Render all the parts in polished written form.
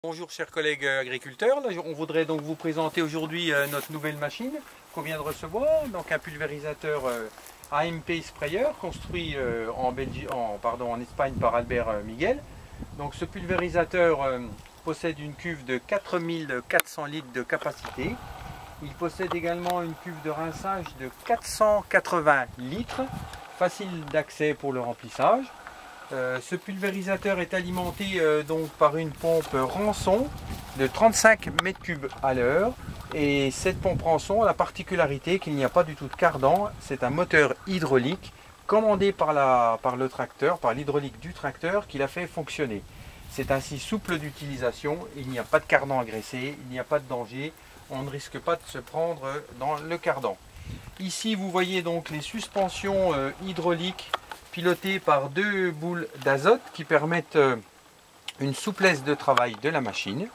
Bonjour chers collègues agriculteurs, là, on voudrait donc vous présenter aujourd'hui notre nouvelle machine qu'on vient de recevoir, donc un pulvérisateur AMP Sprayer construit en Espagne par Albert Miguel. Donc ce pulvérisateur possède une cuve de 4400 litres de capacité. Il possède également une cuve de rinçage de 480 litres, facile d'accès pour le remplissage. Ce pulvérisateur est alimenté donc par une pompe Ranson de 35 m3 à l'heure. Et cette pompe Ranson a la particularité qu'il n'y a pas du tout de cardan. C'est un moteur hydraulique commandé par le tracteur, par l'hydraulique du tracteur qui l'a fait fonctionner. C'est ainsi souple d'utilisation, il n'y a pas de cardan agressé, il n'y a pas de danger, on ne risque pas de se prendre dans le cardan. Ici vous voyez donc les suspensions hydrauliques pilotées par deux boules d'azote qui permettent une souplesse de travail de la machine.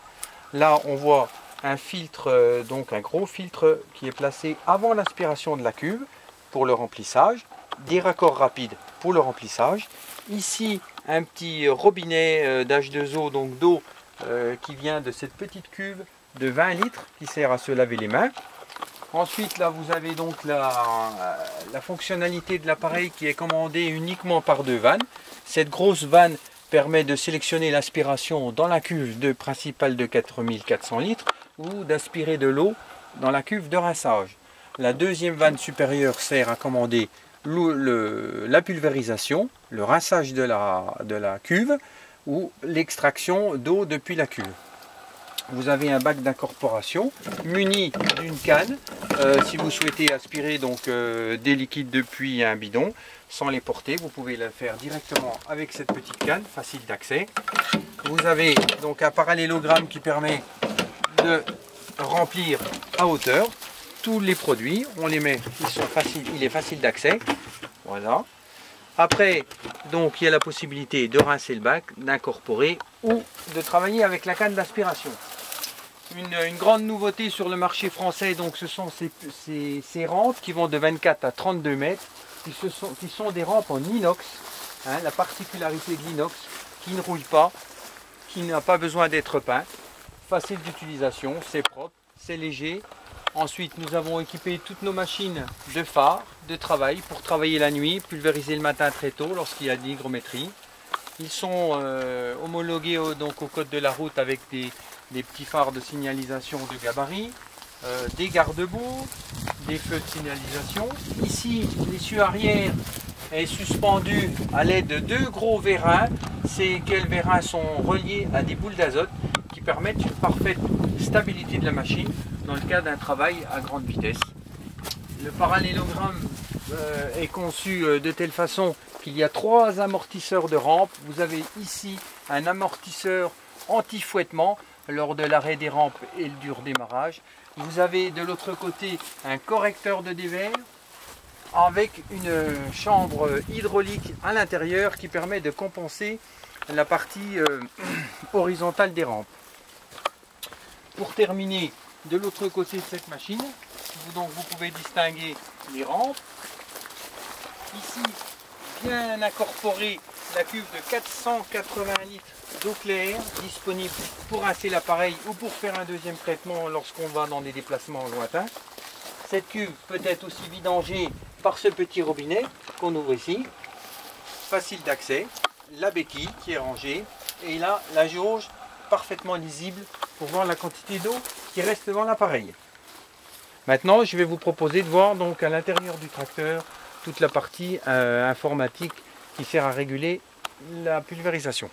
Là on voit un filtre, donc un gros filtre qui est placé avant l'aspiration de la cuve pour le remplissage, des raccords rapides pour le remplissage. Ici un petit robinet d'H2O, donc d'eau qui vient de cette petite cuve de 20 litres qui sert à se laver les mains. Ensuite, là, vous avez donc la fonctionnalité de l'appareil qui est commandée uniquement par deux vannes. Cette grosse vanne permet de sélectionner l'aspiration dans la cuve principale de 4400 litres ou d'aspirer de l'eau dans la cuve de rinçage. La deuxième vanne supérieure sert à commander la pulvérisation, le rinçage de la cuve ou l'extraction d'eau depuis la cuve. Vous avez un bac d'incorporation muni d'une canne si vous souhaitez aspirer donc des liquides depuis un bidon sans les porter. Vous pouvez le faire directement avec cette petite canne, facile d'accès. Vous avez donc un parallélogramme qui permet de remplir à hauteur tous les produits. On les met, il est facile d'accès. Voilà. Après, donc il y a la possibilité de rincer le bac, d'incorporer ou de travailler avec la canne d'aspiration. Une grande nouveauté sur le marché français, donc ce sont ces rampes qui vont de 24 à 32 mètres, qui sont des rampes en inox. Hein, la particularité de l'inox, qui ne rouille pas, qui n'a pas besoin d'être peint, facile d'utilisation, c'est propre, c'est léger. Ensuite, nous avons équipé toutes nos machines de phares de travail pour travailler la nuit, pulvériser le matin très tôt lorsqu'il y a de l'hygrométrie. Ils sont homologués donc au code de la route avec des petits phares de signalisation de gabarit, des garde-boue, des feux de signalisation. Ici, l'essieu arrière est suspendu à l'aide de deux gros vérins. Ces vérins sont reliés à des boules d'azote qui permettent une parfaite stabilité de la machine dans le cas d'un travail à grande vitesse. Le parallélogramme est conçu de telle façon qu'il y a trois amortisseurs de rampe. Vous avez ici un amortisseur anti-fouettement lors de l'arrêt des rampes et du redémarrage. Vous avez de l'autre côté un correcteur de dévers avec une chambre hydraulique à l'intérieur qui permet de compenser la partie horizontale des rampes. Pour terminer, de l'autre côté de cette machine, vous pouvez distinguer les rampes. Ici, bien incorporée, la cuve de 480 litres d'eau claire disponible pour rincer l'appareil ou pour faire un deuxième traitement lorsqu'on va dans des déplacements lointains. Cette cuve peut être aussi vidangée par ce petit robinet qu'on ouvre ici. Facile d'accès, la béquille qui est rangée et là la jauge parfaitement lisible pour voir la quantité d'eau qui reste dans l'appareil. Maintenant, je vais vous proposer de voir donc à l'intérieur du tracteur toute la partie informatique qui sert à réguler la pulvérisation.